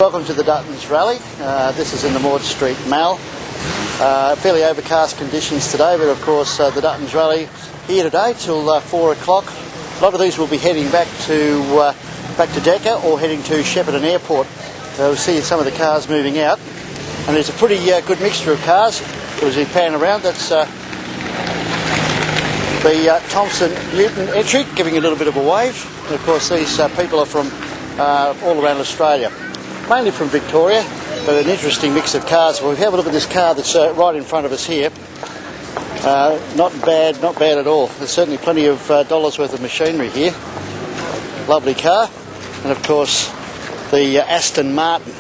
Welcome to the Dutton's Rally. This is in the Maud Street Mall. Fairly overcast conditions today, but of course the Dutton's Rally here today till 4 o'clock. A lot of these will be heading back to Decca or heading to Shepparton Airport. We'll see some of the cars moving out, and there's a pretty good mixture of cars. As we pan around, that's the Thompson Newton entry, giving a little bit of a wave. And of course these people are from all around Australia, mainly from Victoria, but an interesting mix of cars. Well, if you have a look at this car that's right in front of us here, not bad at all. There's certainly plenty of dollars worth of machinery here. Lovely car. And of course the Aston Martin,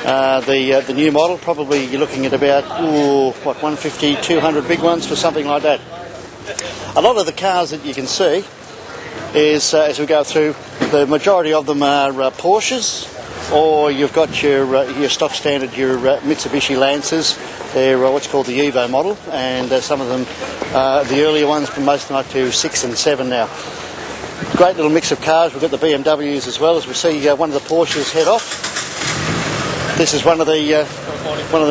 the new model. Probably you're looking at about 150, 200 big ones for something like that. A lot of the cars that you can see is, as we go through, the majority of them are Porsches, or you've got your stock standard, your Mitsubishi Lancers. They're what's called the Evo model, and some of them, the earlier ones, from most of them up to 6 and 7 now. Great little mix of cars. We've got the BMWs as well, as we see one of the Porsches head off. This is one of the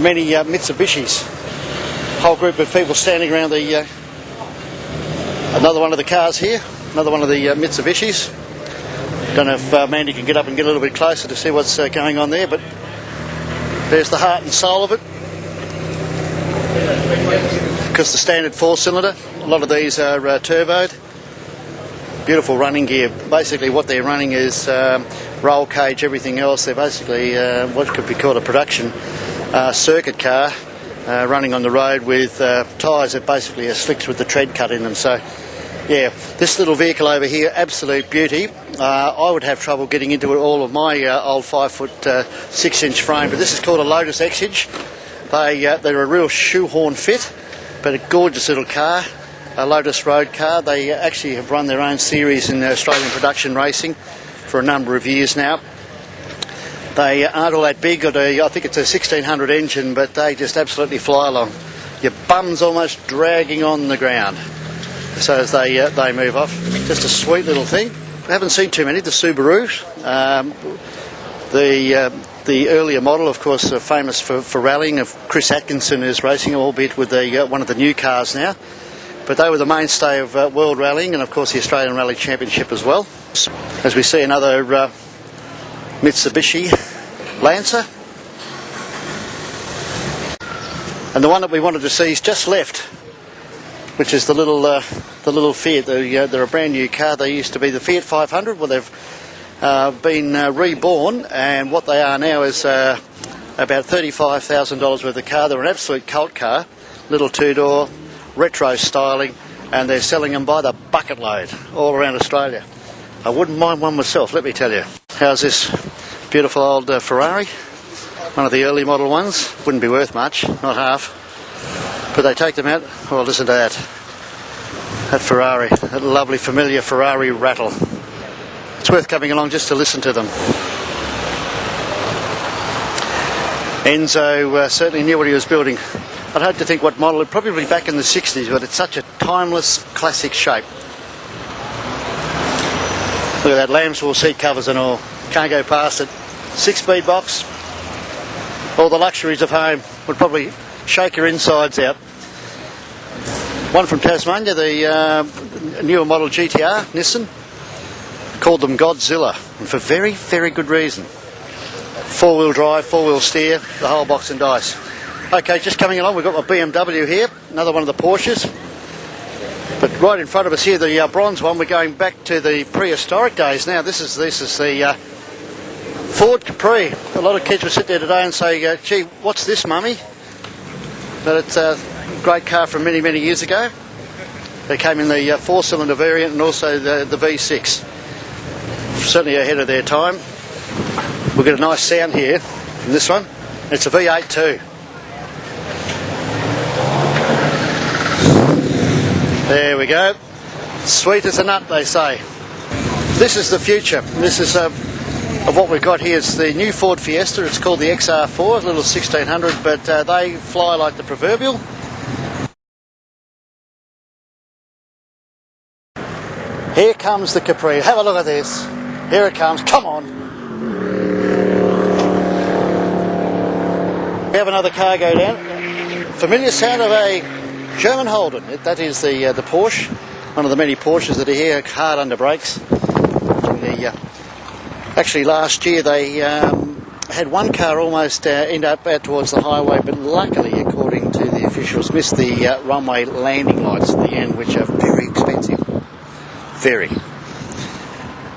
many Mitsubishis. Whole group of people standing around the another one of the cars here, another one of the Mitsubishis. Don't know if Mandy can get up and get a little bit closer to see what's going on there, but there's the heart and soul of it. Because the standard 4-cylinder, a lot of these are turboed. Beautiful running gear. Basically what they're running is roll cage, everything else. They're basically what could be called a production circuit car running on the road with tyres that basically are slicks with the tread cut in them. So yeah, this little vehicle over here, absolute beauty. I would have trouble getting into it all of my old 5-foot 6-inch frame, but this is called a Lotus Exige. They're a real shoehorn fit, but a gorgeous little car, a Lotus road car. They actually have run their own series in Australian production racing for a number of years now. They aren't all that big. I think it's a 1600 engine, but they just absolutely fly along. Your bum's almost dragging on the ground. So as they move off, just a sweet little thing. I haven't seen too many. The Subarus, the earlier model, of course, famous for rallying. Of Chris Atkinson is racing, albeit with one of the new cars now. But they were the mainstay of world rallying, and of course the Australian Rally Championship as well. As we see another Mitsubishi Lancer, and the one that we wanted to see is just left, which is the little Fiat. They're a brand new car. They used to be the Fiat 500. Well, they've been reborn, and what they are now is about $35,000 worth of car. They're an absolute cult car, little two-door, retro styling, and they're selling them by the bucket load all around Australia. I wouldn't mind one myself, let me tell you. How's this beautiful old Ferrari? One of the early model ones. Wouldn't be worth much, not half. But they take them out. Well, listen to that. That Ferrari, that lovely familiar Ferrari rattle. It's worth coming along just to listen to them. Enzo certainly knew what he was building. I'd hate to think what model, probably back in the 60s, but it's such a timeless, classic shape. Look at that, lambswool seat covers and all. Can't go past it. 6-speed box. All the luxuries of home would probably shake your insides out. One from Tasmania, the newer model GTR, Nissan. Called them Godzilla, and for very, very good reason. 4-wheel drive, 4-wheel steer, the whole box and dice. Okay, just coming along, we've got my BMW here, another one of the Porsches. But right in front of us here, the bronze one, we're going back to the prehistoric days now. This is the Ford Capri. A lot of kids will sit there today and say, gee, what's this, mummy? But it's a great car from many, many years ago. They came in the 4-cylinder variant and also the V6. Certainly ahead of their time. We'll get a nice sound here from this one. It's a V8 too. There we go. Sweet as a nut, they say. This is the future. This is of what we've got here. It's the new Ford Fiesta. It's called the XR4, a little 1600, but they fly like the proverbial. Here comes the Capri. Have a look at this. Here it comes. Come on. We have another car go down. Familiar sound of a German Holden. That is the Porsche, one of the many Porsches that are here, hard under brakes. Actually, last year they had one car almost end up out towards the highway, but luckily, according to the officials, missed the runway landing lights at the end, which are very expensive. Very.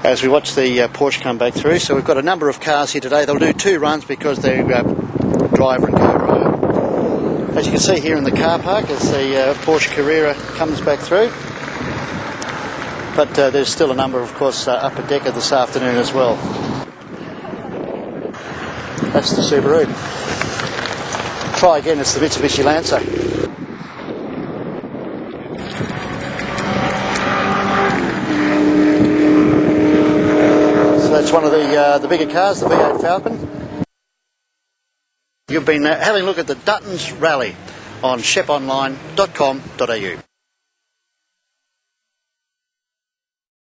As we watch the Porsche come back through, so we've got a number of cars here today. They'll do 2 runs because they're driver and co-driver. As you can see here in the car park, as the Porsche Carrera comes back through. But there's still a number, of course, upper decker this afternoon as well. That's the Subaru. Try again, it's the Mitsubishi Lancer. So that's one of the bigger cars, the V8 Falcon. You've been having a look at the Dutton's Rally on shepponline.com.au.